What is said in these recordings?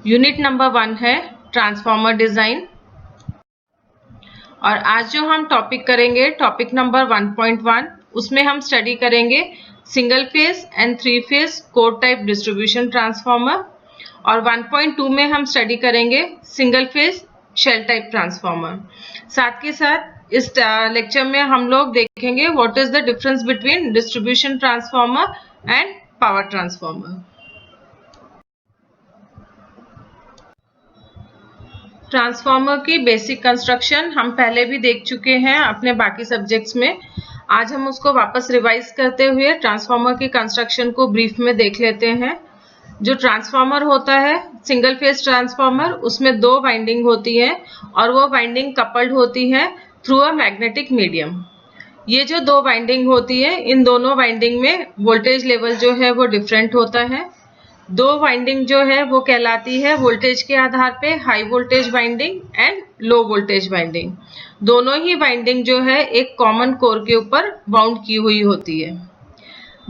Unit number 1 है transformer design. और आज जो हम टॉपिक करेंगे टॉपिक नंबर 1.1, उसमें हम स्टडी करेंगे single phase and 3 phase core type distribution transformer. और 1.2 में हम स्टडी करेंगे single phase shell type transformer. साथ के साथ इस लेक्चर में हम लोग देखेंगे what is the difference between distribution transformer and power transformer. Transformer की बेसिक कंस्ट्रक्शन हम पहले भी देख चुके हैं अपने बाकी सब्जेक्ट्स में। आज हम उसको वापस रिवाइज करते हुए ट्रांसफार्मर की कंस्ट्रक्शन को ब्रीफ में देख लेते हैं। जो ट्रांसफार्मर होता है सिंगल फेज ट्रांसफार्मर, उसमें 2 वाइंडिंग होती है और वो वाइंडिंग कपल्ड होती है थ्रू अ मैग्नेटिक मीडियम। ये जो 2 वाइंडिंग होती है, इन दोनों वाइंडिंग में वोल्टेज लेवल जो है वो डिफरेंट होता है। 2 वाइंडिंग जो है वो कहलाती है वोल्टेज के आधार पे high voltage winding and low voltage winding. दोनों ही वाइंडिंग जो है एक कॉमन कोर के ऊपर बाउंड की हुई होती है।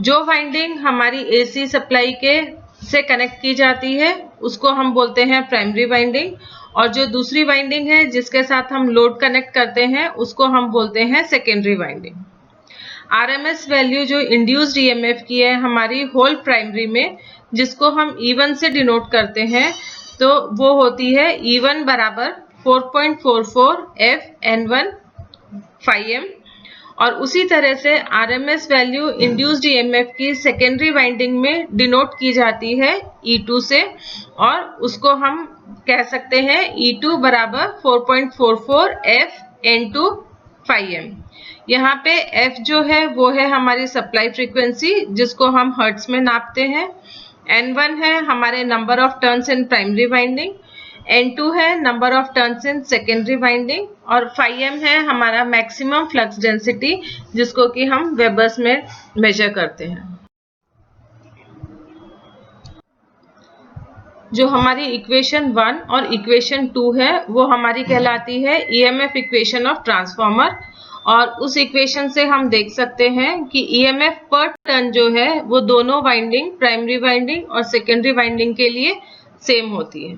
जो वाइंडिंग हमारी एसी सप्लाई के से कनेक्ट की जाती है उसको हम बोलते हैं प्राइमरी वाइंडिंग, और जो दूसरी वाइंडिंग है जिसके साथ हम लोड कनेक्ट करते हैं उसको हम बोलते हैं सेकेंडरी वाइंडिंग। आरएमएस वैल्यू जो इंड्यूस्ड ईएमएफ की है हमारी होल प्राइमरी में, जिसको हम E1 से डिनोट करते हैं, तो वो होती है E1 बराबर 4.44 FN1 phi m। और उसी तरह से आरएमएस वैल्यू इंड्यूस्ड ईएमएफ की सेकेंडरी वाइंडिंग में डिनोट की जाती है E2 से, और उसको हम कह सकते हैं E2 बराबर 4.44 FN2 phi m। यहाँ पे F जो है वो है हमारी सप्लाई फ्रीक्वेंसी जिसको हम हर्ट्ज में नापते हैं। N1 है हमारे number of turns in primary winding, N2 है number of turns in secondary winding, और phi m है हमारा मैक्सिमम फ्लक्स डेंसिटी जिसको कि हम वेबर्स में मेजर करते हैं। जो हमारी इक्वेशन 1 और इक्वेशन 2 है वो हमारी कहलाती है ईएमएफ इक्वेशन ऑफ ट्रांसफार्मर। और उस इक्वेशन से हम देख सकते हैं कि ईएमएफ पर टर्न जो है वो दोनों वाइंडिंग प्राइमरी वाइंडिंग और सेकेंडरी वाइंडिंग के लिए सेम होती है।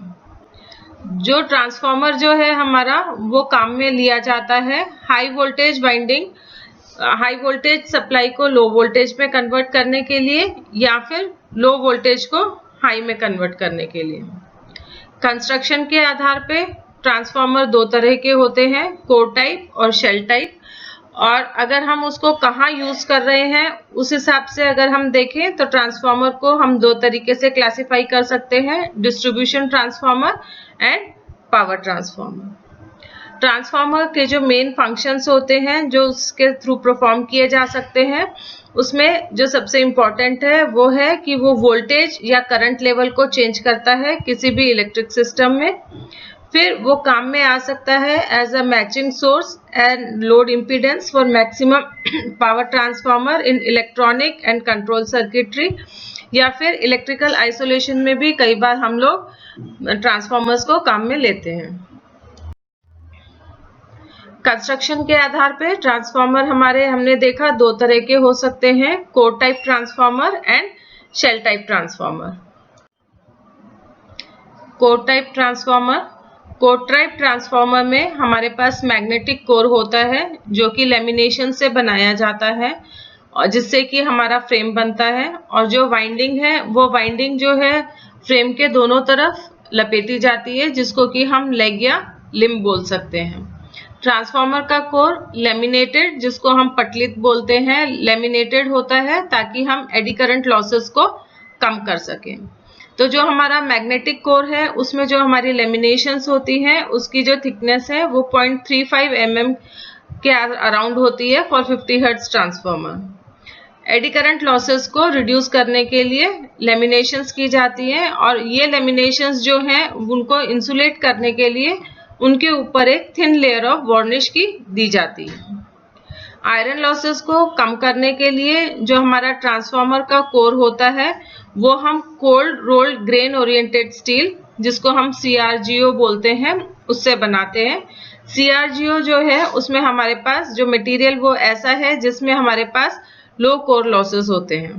जो ट्रांसफार्मर जो है हमारा वो काम में लिया जाता है high voltage winding, high voltage supply को लो वोल्टेज में कन्वर्ट करने के लिए या फिर लो वोल्टेज को हाई में कन्वर्ट करने के लिए। कंस्ट्रक्शन के आधार पे ट्रांसफार्मर 2 तरह के होते हैं, कोर टाइप और शेल टाइप। और अगर हम उसको कहाँ यूज कर रहे हैं उस हिसाब से अगर हम देखें तो ट्रांसफार्मर को हम 2 तरीके से क्लासिफाई कर सकते हैं, distribution transformer and power transformer. Transformer के जो मेन फंक्शंस होते हैं जो उसके थ्रू परफॉर्म किए जा सकते हैं, उसमें जो सबसे इम्पोर्टेंट है वो है कि वो वोल्टेज या करंट लेवल को चेंज करता है किसी भी इलेक्ट्रिक सिस्टम में। फिर वो काम में आ सकता है as a matching source and load impedance for maximum power transformer in electronic and control circuitry, या फिर इलेक्ट्रिकल आइसोलेशन में भी कई बार हम लोग ट्रांसफार्मर्स को काम में लेते हैं। कंस्ट्रक्शन के आधार पे ट्रांसफार्मर हमारे हमने देखा 2 तरह के हो सकते हैं, core type transformer and shell type transformer. Core type transformer, core type transformer में हमारे पास मैग्नेटिक कोर होता है जो कि लेमिनेशन से बनाया जाता है और जिससे कि हमारा फ्रेम बनता है। और जो वाइंडिंग है वो वाइंडिंग जो है फ्रेम के दोनों तरफ लपेटी जाती है जिसको कि हम लेग या लिम्ब बोल सकते हैं। ट्रांसफार्मर का कोर लेमिनेटेड, जिसको हम पटलित बोलते हैं, लेमिनेटेड होता है ताकि हम एडी करंट लॉसेस को कम कर सकें। तो जो हमारा मैग्नेटिक कोर है उसमें जो हमारी लेमिनेशंस होती हैं उसकी जो थिकनेस है वो 0.35 mm के अराउंड होती है for 50 hertz transformer. Eddy current losses को रिड्यूस करने के लिए लेमिनेशंस की जाती हैं, और ये लेमिनेशंस जो हैं उनको इंसुलेट करने के लिए उनके ऊपर एक थिन लेयर ऑफ वार्निश की दी जाती है। आयरन लॉसेस को कम करने के लिए जो हमारा ट्रांसफार्मर का कोर होता है वो हम cold rolled grain oriented steel, जिसको हम CRGO बोलते हैं, उससे बनाते हैं। CRGO जो है उसमें हमारे पास जो मटेरियल वो ऐसा है जिसमें हमारे पास लो कोर लॉसेस होते हैं।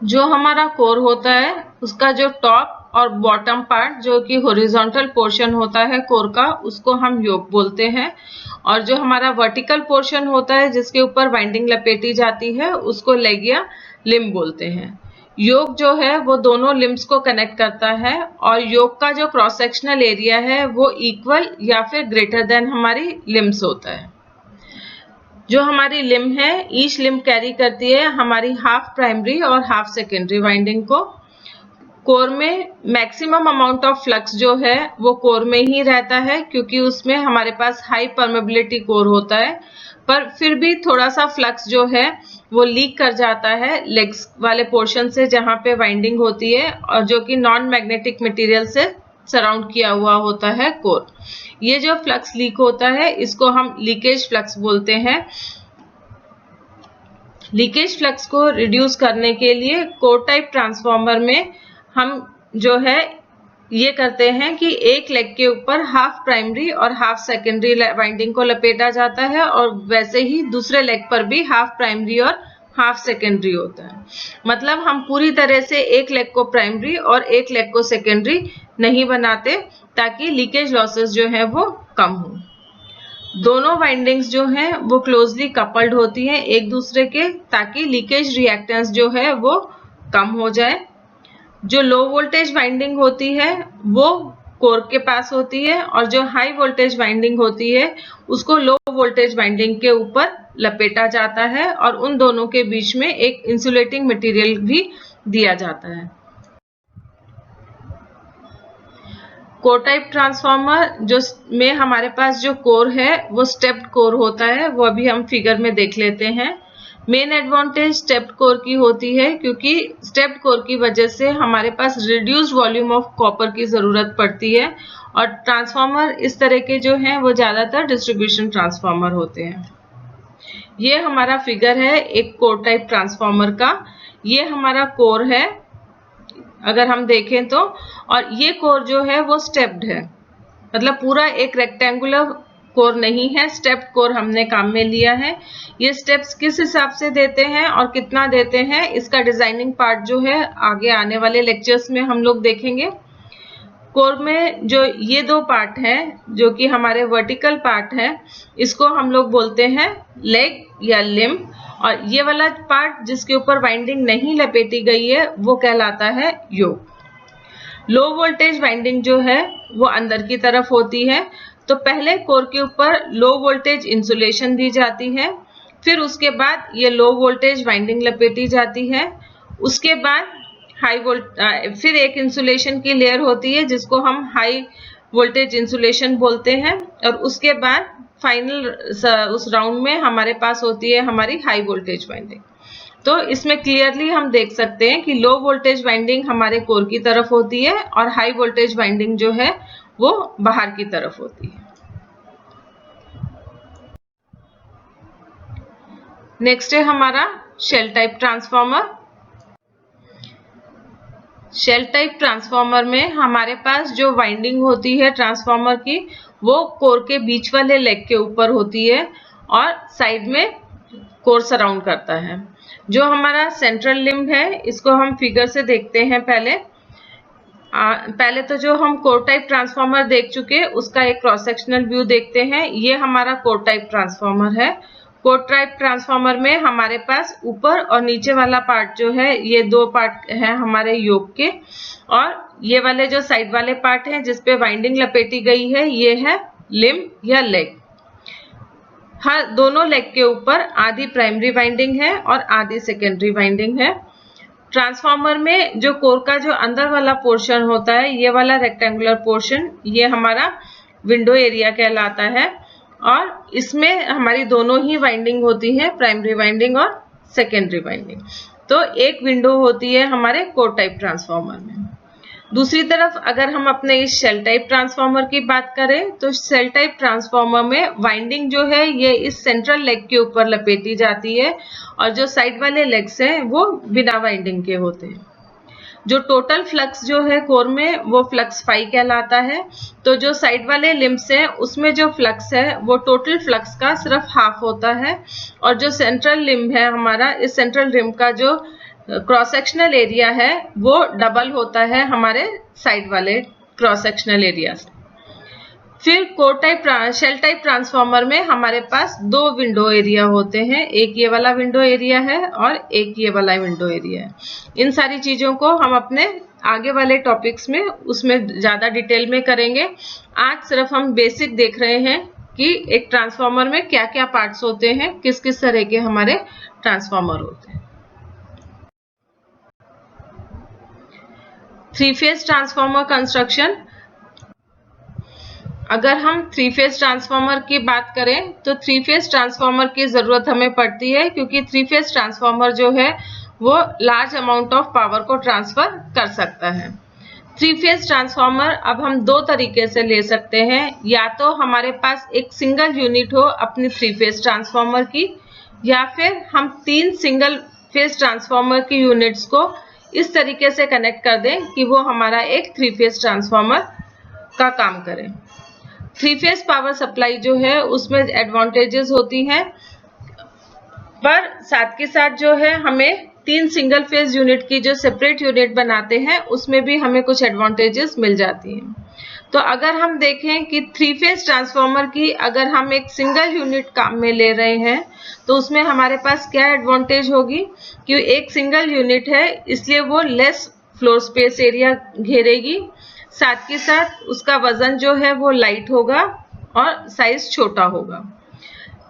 जो हमारा कोर होता है उसका जो टॉप और बॉटम पार्ट जो कि हॉरिजॉन्टल पोर्शन होता है कोर का, उसको हम योक बोलते हैं। और जो हमारा वर्टिकल पोर्शन होता है जिसके ऊपर वाइंडिंग लपेटी जाती है उसको लेग या लिम्ब बोलते हैं। योक जो है वो दोनों लिम्ब्स को कनेक्ट करता है और योक का जो क्रॉस सेक्शनल एरिया है वो इक्वल या फिर ग्रेटर देन हमारी लिम्ब्स होता है। जो हमारी लिम्ब है, ईच लिम्ब कैरी करती है हमारी हाफ प्राइमरी और हाफ सेकेंडरी वाइंडिंग को। कोर में मैक्सिमम अमाउंट ऑफ फ्लक्स जो है वो कोर में ही रहता है क्योंकि उसमें हमारे पास हाई परमेबिलिटी कोर होता है, पर फिर भी थोड़ा सा फ्लक्स जो है वो लीक कर जाता है लेग्स वाले पोर्शन से जहां पे वाइंडिंग होती है और जो कि नॉन मैग्नेटिक मटेरियल से सराउंड किया हुआ होता है कोर। ये जो फ्लक्स लीक होता है इसको हम लीकेज फ्लक्स बोलते हैं। लीकेज फ्लक्स को रिड्यूस करने के लिए कोर टाइप ट्रांसफार्मर में हम जो है ये करते हैं कि एक लेग के ऊपर हाफ प्राइमरी और हाफ सेकेंडरी वाइंडिंग को लपेटा जाता है और वैसे ही दूसरे लेग पर भी हाफ प्राइमरी और हाफ सेकेंडरी होता है। मतलब हम पूरी तरह से एक लेग को प्राइमरी और एक लेग को सेकेंडरी नहीं बनाते ताकि लीकेज लॉसेस जो है वो कम हो। दोनों वाइंडिंग्स जो हैं वो क्लोजली कपल्ड होती हैं एक दूसरे के, ताकि लीकेज रिएक्टेंस जो है वो कम हो जाए। जो लो वोल्टेज वाइंडिंग होती है वो कोर के पास होती है और जो हाई वोल्टेज वाइंडिंग होती है उसको लो वोल्टेज वाइंडिंग के ऊपर लपेटा जाता है और उन दोनों के बीच में एक इंसुलेटिंग मटेरियल भी दिया जाता है। कोर टाइप ट्रांसफार्मर जो में हमारे पास जो कोर है वो स्टेप्ड कोर होता है, वो अभी हम फिगर में देख लेते हैं। मेन एडवांटेज स्टेप्ड कोर की होती है क्योंकि स्टेप्ड कोर की वजह से हमारे पास रिड्यूस्ड वॉल्यूम ऑफ कॉपर की जरूरत पड़ती है और ट्रांसफार्मर इस तरह के जो हैं वो ज्यादातर डिस्ट्रीब्यूशन ट्रांसफार्मर होते हैं। ये हमारा फिगर है एक कोर टाइप ट्रांसफार्मर का। ये हमारा कोर है अगर हम देखें तो, और ये कोर जो है वो स्टेप्ड है, मतलब पूरा एक रेक्टेंगुलर कोर नहीं है, स्टेप्ड कोर हमने काम में लिया है। ये स्टेप्स किस हिसाब से देते हैं और कितना देते हैं इसका डिजाइनिंग पार्ट जो है आगे आने वाले लेक्चर्स में हम लोग देखेंगे। कोर में जो ये दो पार्ट हैं जो कि हमारे वर्टिकल पार्ट हैं इसको हम लोग बोलते हैं लेग या लिम्ब, और ये वाला पार्ट जिसके ऊपर वाइंडिंग नहीं लपेटी गई है वो कहलाता है योक। लो वोल्टेज वाइंडिंग जो है वो अंदर की तरफ होती है, तो पहले कोर के ऊपर लो वोल्टेज इंसुलेशन दी जाती है, फिर उसके बाद ये लो वोल्टेज वाइंडिंग लपेटी जाती है, उसके बाद फिर एक इंसुलेशन की लेयर होती है जिसको हम हाई वोल्टेज इंसुलेशन बोलते हैं, और उसके बाद फाइनल उस राउंड में हमारे पास होती है हमारी हाई वोल्टेज वाइंडिंग। तो इसमें क्लियरली हम देख सकते हैं कि लो वोल्टेज वाइंडिंग हमारे कोर की तरफ होती है और हाई वोल्टेज वाइंडिंग जो है वो बाहर की तरफ होती है। नेक्स्ट है हमारा shell type transformer. Shell type transformer में हमारे पास जो वाइंडिंग होती है ट्रांसफार्मर की वो कोर के बीच वाले लेग के ऊपर होती है और साइड में कोर सराउंड करता है। जो हमारा सेंट्रल लिम्ब है इसको हम फिगर से देखते हैं। पहले तो जो हम कोर टाइप ट्रांसफार्मर देख चुके उसका एक क्रॉस सेक्शनल व्यू देखते हैं। ये हमारा कोर टाइप ट्रांसफार्मर है। कोर टाइप ट्रांसफार्मर में हमारे पास ऊपर और नीचे वाला पार्ट जो है ये दो पार्ट है हमारे योक के, और ये वाले जो साइड वाले पार्ट हैं जिसपे वाइंडिंग लपेटी गई है ये है लिम्ब या लेग। हर दोनों लेग के ऊपर आधी प्राइमरी वाइंडिंग है और आधी सेकेंडरी वाइंडिंग है। ट्रांसफार्मर में जो कोर का जो अंदर वाला पोर्शन होता है ये वाला रेक्टेंगुलर पोर्शन ये हमारा विंडो एरिया कहलाता है, और इसमें हमारी दोनों ही वाइंडिंग होती है, प्राइमरी वाइंडिंग और सेकेंडरी वाइंडिंग। तो एक विंडो होती है हमारे कोर टाइप ट्रांसफार्मर में। दूसरी तरफ अगर हम अपने इस शेल टाइप ट्रांसफार्मर की बात करें तो शेल टाइप ट्रांसफार्मर में वाइंडिंग जो है ये इस सेंट्रल लेग के ऊपर लपेटी जाती है और जो साइड वाले लेग्स हैं वो बिना वाइंडिंग के होते हैं। जो टोटल फ्लक्स जो है कोर में वो फ्लक्स फाई कहलाता है। तो जो साइड वाले लिम्ब्स हैं उसमें जो फ्लक्स है वो टोटल फ्लक्स का सिर्फ हाफ होता है, और जो सेंट्रल लिम्ब है हमारा इस सेंट्रल लिम्ब का जो क्रॉस सेक्शनल एरिया है वो डबल होता है हमारे साइड वाले क्रॉस सेक्शनल एरिया से। फिर core type shell type transformer में हमारे पास दो विंडो एरिया होते हैं, एक ये वाला विंडो एरिया है और एक ये वाला विंडो एरिया है। इन सारी चीजों को हम अपने आगे वाले टॉपिक्स में उसमें ज्यादा डिटेल में करेंगे। आज सिर्फ हम बेसिक देख रहे हैं कि एक ट्रांसफार्मर में क्या क्या पार्ट्स होते हैं, किस किस तरह के हमारे ट्रांसफार्मर होते हैं। 3 फेज ट्रांसफार्मर कंस्ट्रक्शन। अगर हम 3 फेज ट्रांसफार्मर की बात करें तो 3 फेज ट्रांसफार्मर की जरूरत हमें पड़ती है, क्योंकि 3 फेज ट्रांसफार्मर जो है वो लार्ज अमाउंट ऑफ पावर को ट्रांसफर कर सकता है। 3 फेज ट्रांसफार्मर अब हम दो तरीके से ले सकते हैं, या तो हमारे पास एक सिंगल यूनिट हो अपनी 3 फेज ट्रांसफार्मर की, या फिर हम 3 सिंगल फेज ट्रांसफार्मर की यूनिट्स को इस तरीके से कनेक्ट कर दें कि वो हमारा एक 3 फेज ट्रांसफार्मर का काम करे। 3 फेज पावर सप्लाई जो है उसमें एडवांटेजेस होती हैं, पर साथ के साथ जो है हमें 3 सिंगल फेज यूनिट की जो सेपरेट यूनिट बनाते हैं उसमें भी हमें कुछ एडवांटेजेस मिल जाती हैं। तो अगर हम देखें कि 3 फेज ट्रांसफार्मर की अगर हम एक सिंगल यूनिट काम में ले रहे हैं तो उसमें हमारे पास क्या एडवांटेज होगी कि एक सिंगल यूनिट है इसलिए वो लेस फ्लोर स्पेस एरिया घेरेगी, साथ के साथ उसका वजन जो है वो लाइट होगा और साइज छोटा होगा।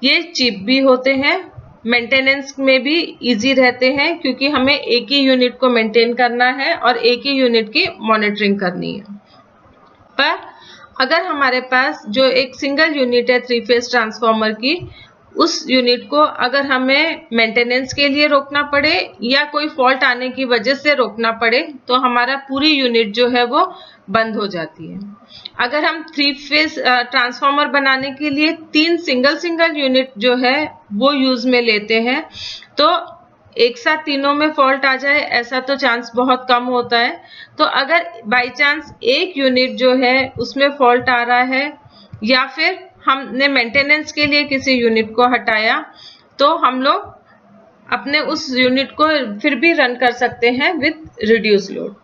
ये चीप भी होते हैं, मेंटेनेंस में भी इजी रहते हैं, क्योंकि हमें एक ही यूनिट को मेंटेन करना है और एक ही यूनिट की मॉनिटरिंग करनी है। पर अगर हमारे पास जो एक सिंगल यूनिट है 3 फेज ट्रांसफार्मर की, उस यूनिट को अगर हमें मेंटेनेंस के लिए रोकना पड़े या कोई फॉल्ट आने की वजह से रोकना पड़े तो हमारा पूरी यूनिट जो है वो बंद हो जाती है। अगर हम 3 फेज ट्रांसफार्मर बनाने के लिए 3 सिंगल यूनिट जो है वो यूज में लेते हैं तो एक साथ तीनों में फॉल्ट आ जाए ऐसा तो चांस बहुत कम होता है। तो अगर बाय चांस एक यूनिट जो है उसमें फॉल्ट आ रहा है या फिर हमने मेंटेनेंस के लिए किसी यूनिट को हटाया तो हम लोग अपने उस यूनिट को फिर भी रन कर सकते हैं विथ रिड्यूस लोड।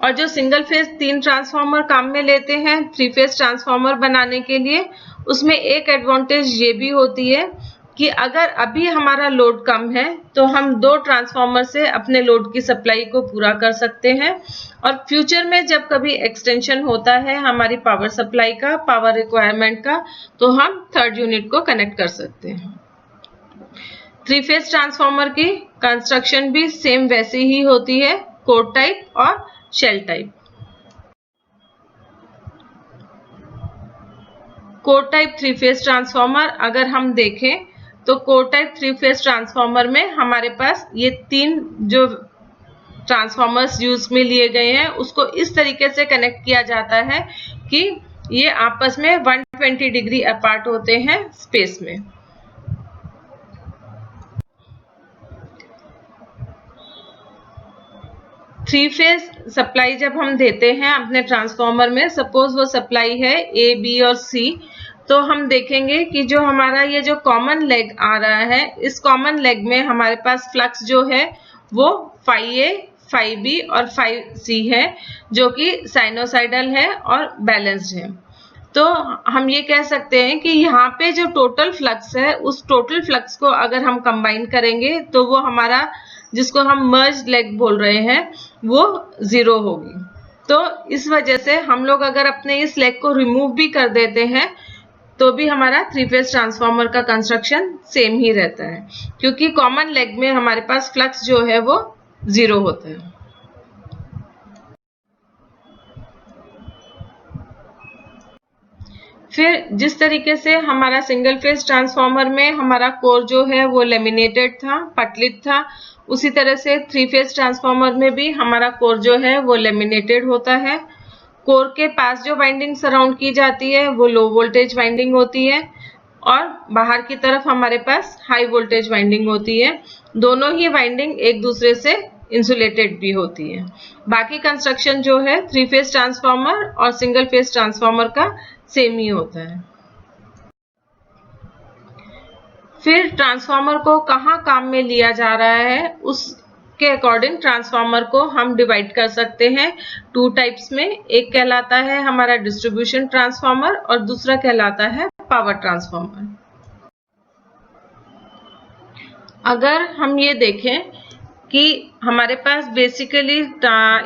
और जो सिंगल फेज 3 ट्रांसफार्मर काम में लेते हैं 3 फेज ट्रांसफार्मर बनाने के लिए, उसमें एक एडवांटेज ये भी होती है कि अगर अभी हमारा लोड कम है तो हम 2 ट्रांसफार्मर से अपने लोड की सप्लाई को पूरा कर सकते हैं, और फ्यूचर में जब कभी एक्सटेंशन होता है हमारी पावर सप्लाई का, पावर रिक्वायरमेंट का, तो हम 3rd यूनिट को कनेक्ट कर सकते हैं। 3 फेज ट्रांसफार्मर की कंस्ट्रक्शन भी सेम वैसी ही होती है, कोर टाइप और shell type. Core type 3 phase transformer अगर हम देखें तो कोर टाइप 3 फेज ट्रांसफार्मर में हमारे पास ये 3 जो ट्रांसफार्मर्स यूज में लिए गए हैं उसको इस तरीके से कनेक्ट किया जाता है कि ये आपस में 120 डिग्री अपार्ट होते हैं स्पेस में। थ्री फेज सप्लाई जब हम देते हैं अपने ट्रांसफार्मर में, सपोज वो सप्लाई है ए, बी और सी, तो हम देखेंगे कि जो हमारा ये जो कॉमन लेग आ रहा है इस कॉमन लेग में हमारे पास फ्लक्स जो है वो phi A, phi B और phi C है, जो कि साइनोसाइडल है और बैलेंस्ड है। तो हम ये कह सकते हैं कि यहाँ पे जो टोटल फ्लक्स है उस टोटल फ्लक्स को अगर हम कंबाइन करेंगे तो वो हमारा जिसको हम मर्ज लेग बोल रहे हैं वो 0 होगी। तो इस वजह से हम लोग अगर अपने इस लेग को रिमूव भी कर देते हैं तो भी हमारा 3 फेज ट्रांसफार्मर का कंस्ट्रक्शन सेम ही रहता है, क्योंकि कॉमन लेग में हमारे पास फ्लक्स जो है वो 0 होता है। फिर जिस तरीके से हमारा सिंगल फेज ट्रांसफार्मर में हमारा कोर जो है वो लेमिनेटेड था, पटलित था, उसी तरह से 3 फेज ट्रांसफार्मर में भी हमारा कोर जो है वो लेमिनेटेड होता है। कोर के पास जो वाइंडिंग सराउंड की जाती है वो लो वोल्टेज वाइंडिंग होती है और बाहर की तरफ हमारे पास हाई वोल्टेज वाइंडिंग होती है। दोनों ही वाइंडिंग एक दूसरे से इंसुलेटेड भी होती है। बाकी कंस्ट्रक्शन जो है 3 फेज ट्रांसफार्मर और सिंगल फेज ट्रांसफार्मर का सेम ही होता है। फिर ट्रांसफार्मर को कहाँ काम में लिया जा रहा है के अकॉर्डिंग ट्रांसफार्मर को हम डिवाइड कर सकते हैं टू टाइप्स में। एक कहलाता है हमारा डिस्ट्रीब्यूशन ट्रांसफार्मर और दूसरा कहलाता है पावर ट्रांसफार्मर। अगर हम ये देखें कि हमारे पास बेसिकली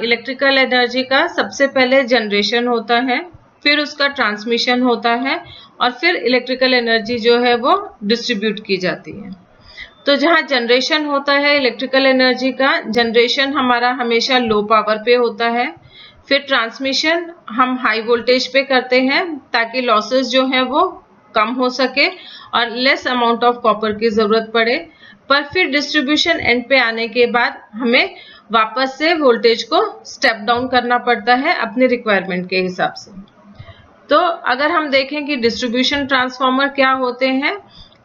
इलेक्ट्रिकल एनर्जी का सबसे पहले जनरेशन होता है, फिर उसका ट्रांसमिशन होता है और फिर इलेक्ट्रिकल एनर्जी जो है वो डिस्ट्रीब्यूट की जाती है। तो जहाँ जनरेशन होता है इलेक्ट्रिकल एनर्जी का, जनरेशन हमारा हमेशा लो पावर पे होता है। फिर ट्रांसमिशन हम हाई वोल्टेज पे करते हैं ताकि लॉसेस जो है वो कम हो सके और लेस अमाउंट ऑफ कॉपर की जरूरत पड़े। पर फिर डिस्ट्रीब्यूशन एंड पे आने के बाद हमें वापस से वोल्टेज को स्टेप डाउन करना पड़ता है अपने रिक्वायरमेंट के हिसाब से। तो अगर हम देखें कि डिस्ट्रीब्यूशन ट्रांसफार्मर क्या होते हैं,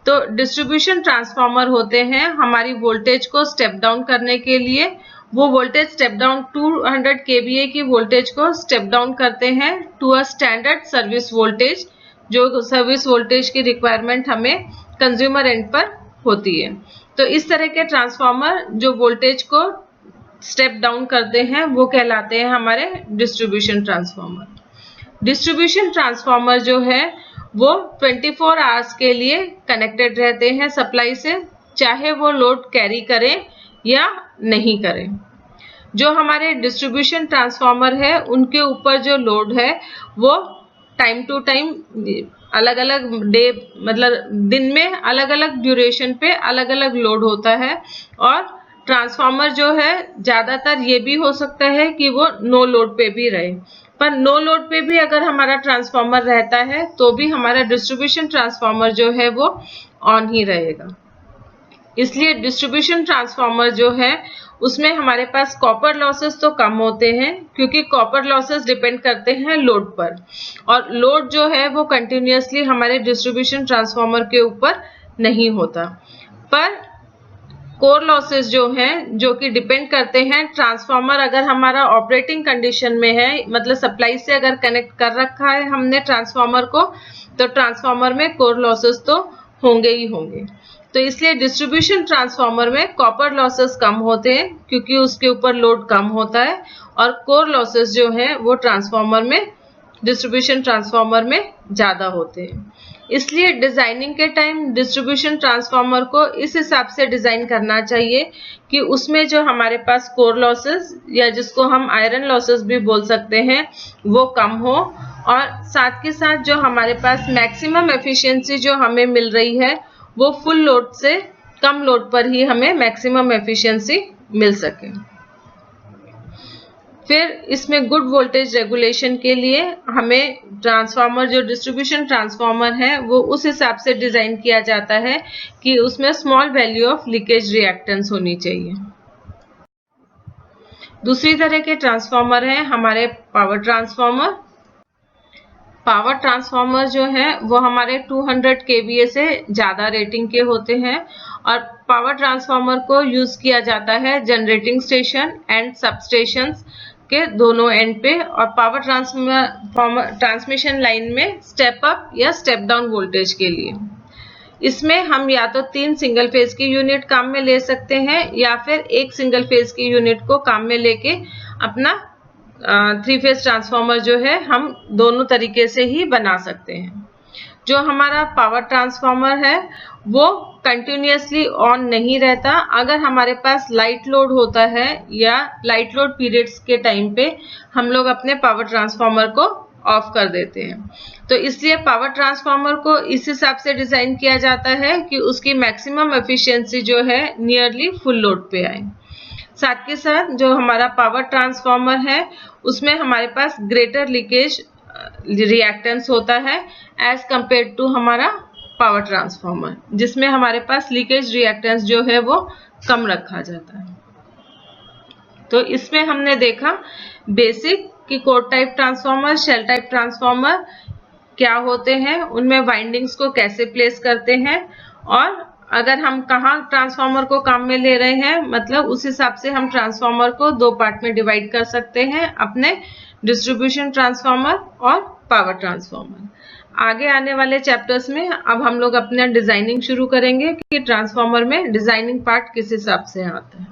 तो डिस्ट्रीब्यूशन ट्रांसफार्मर होते हैं हमारी वोल्टेज को स्टेप डाउन करने के लिए। वो वोल्टेज स्टेप डाउन 200 kVA की वोल्टेज को स्टेप डाउन करते हैं to a standard service voltage, जो सर्विस वोल्टेज की रिक्वायरमेंट हमें कंज्यूमर एंड पर होती है। तो इस तरह के ट्रांसफार्मर जो वोल्टेज को स्टेप डाउन करते हैं वो कहलाते हैं हमारे डिस्ट्रीब्यूशन ट्रांसफार्मर। डिस्ट्रीब्यूशन ट्रांसफार्मर जो है वो 24 आवर्स के लिए कनेक्टेड रहते हैं सप्लाई से, चाहे वो लोड कैरी करें या नहीं करें। जो हमारे डिस्ट्रीब्यूशन ट्रांसफार्मर है उनके ऊपर जो लोड है वो टाइम टू टाइम अलग अलग डे, मतलब दिन में अलग अलग ड्यूरेशन पे अलग अलग लोड होता है। और ट्रांसफार्मर जो है ज्यादातर ये भी हो सकता है कि वो नो लोड पे भी रहे, पर नो लोड पे भी अगर हमारा ट्रांसफार्मर रहता है तो भी हमारा डिस्ट्रीब्यूशन ट्रांसफार्मर जो है वो ऑन ही रहेगा। इसलिए डिस्ट्रीब्यूशन ट्रांसफार्मर जो है उसमें हमारे पास कॉपर लॉसेस तो कम होते हैं, क्योंकि कॉपर लॉसेस डिपेंड करते हैं लोड पर, और लोड जो है वो कंटिन्यूअसली हमारे डिस्ट्रीब्यूशन ट्रांसफार्मर के ऊपर नहीं होता। पर कोर लॉसेस जो हैं, जो कि डिपेंड करते हैं ट्रांसफार्मर अगर हमारा ऑपरेटिंग कंडीशन में है, मतलब सप्लाई से अगर कनेक्ट कर रखा है हमने ट्रांसफार्मर को, तो ट्रांसफार्मर में कोर लॉसेस तो होंगे ही होंगे। तो इसलिए डिस्ट्रीब्यूशन ट्रांसफार्मर में कॉपर लॉसेस कम होते हैं क्योंकि उसके ऊपर लोड कम होता है, और कोर लॉसेस जो है वो ट्रांसफार्मर में, डिस्ट्रीब्यूशन ट्रांसफार्मर में ज्यादा होते हैं। इसलिए डिजाइनिंग के टाइम डिस्ट्रीब्यूशन ट्रांसफार्मर को इस हिसाब से डिजाइन करना चाहिए कि उसमें जो हमारे पास कोर लॉसेस, या जिसको हम आयरन लॉसेस भी बोल सकते हैं, वो कम हो, और साथ के साथ जो हमारे पास मैक्सिमम एफिशिएंसी जो हमें मिल रही है वो फुल लोड से कम लोड पर ही हमें मैक्सिमम एफिशिएंसी मिल सके। फिर इसमें गुड वोल्टेज रेगुलेशन के लिए हमें ट्रांसफार्मर, जो डिस्ट्रीब्यूशन ट्रांसफार्मर है, वो उस हिसाब से डिजाइन किया जाता है कि उसमें small value of leakage reactance होनी चाहिए। दूसरी तरह के ट्रांसफार्मर है हमारे पावर ट्रांसफार्मर। पावर ट्रांसफार्मर जो है वो हमारे 200 kVA से ज्यादा रेटिंग के होते हैं, और पावर ट्रांसफार्मर को यूज किया जाता है जनरेटिंग स्टेशन एंड सबस्टेशंस के दोनों एंड पे, और पावर ट्रांसमिशन लाइन में स्टेप अप या स्टेप डाउन वोल्टेज के लिए। इसमें हम या तो 3 सिंगल फेज की यूनिट काम में ले सकते हैं, या फिर एक सिंगल फेज की यूनिट को काम में लेके अपना 3 फेज ट्रांसफार्मर जो है हम दोनों तरीके से ही बना सकते हैं। जो हमारा पावर ट्रांसफार्मर है वो कंटिन्यूअसली ऑन नहीं रहता। अगर हमारे पास लाइट लोड होता है या लाइट लोड पीरियड्स के टाइम पे हम लोग अपने पावर ट्रांसफार्मर को ऑफ कर देते हैं। तो इसलिए पावर ट्रांसफार्मर को इस हिसाब से डिजाइन किया जाता है कि उसकी मैक्सिमम एफिशिएंसी जो है नियरली फुल लोड पे आए। साथ के साथ जो हमारा पावर ट्रांसफार्मर है उसमें हमारे पास ग्रेटर लीकेज रिएक्टेंस होता है एज कंपेयर टू हमारा पावर ट्रांसफार्मर, जिसमें हमारे पास लीकेज रिएक्टेंस जो है वो कम रखा जाता है। तो इसमें हमने देखा बेसिक कि core type transformer, shell type transformer क्या होते हैं, उनमें वाइंडिंग्स को कैसे प्लेस करते हैं, और अगर हम कहाँ ट्रांसफार्मर को काम में ले रहे हैं, मतलब उस हिसाब से हम ट्रांसफार्मर को 2 पार्ट में डिवाइड कर सकते हैं, अपने डिस्ट्रीब्यूशन ट्रांसफार्मर और पावर ट्रांसफार्मर। आगे आने वाले चैप्टर्स में अब हम लोग अपना डिजाइनिंग शुरू करेंगे कि ट्रांसफार्मर में डिजाइनिंग पार्ट किस हिसाब से आता है।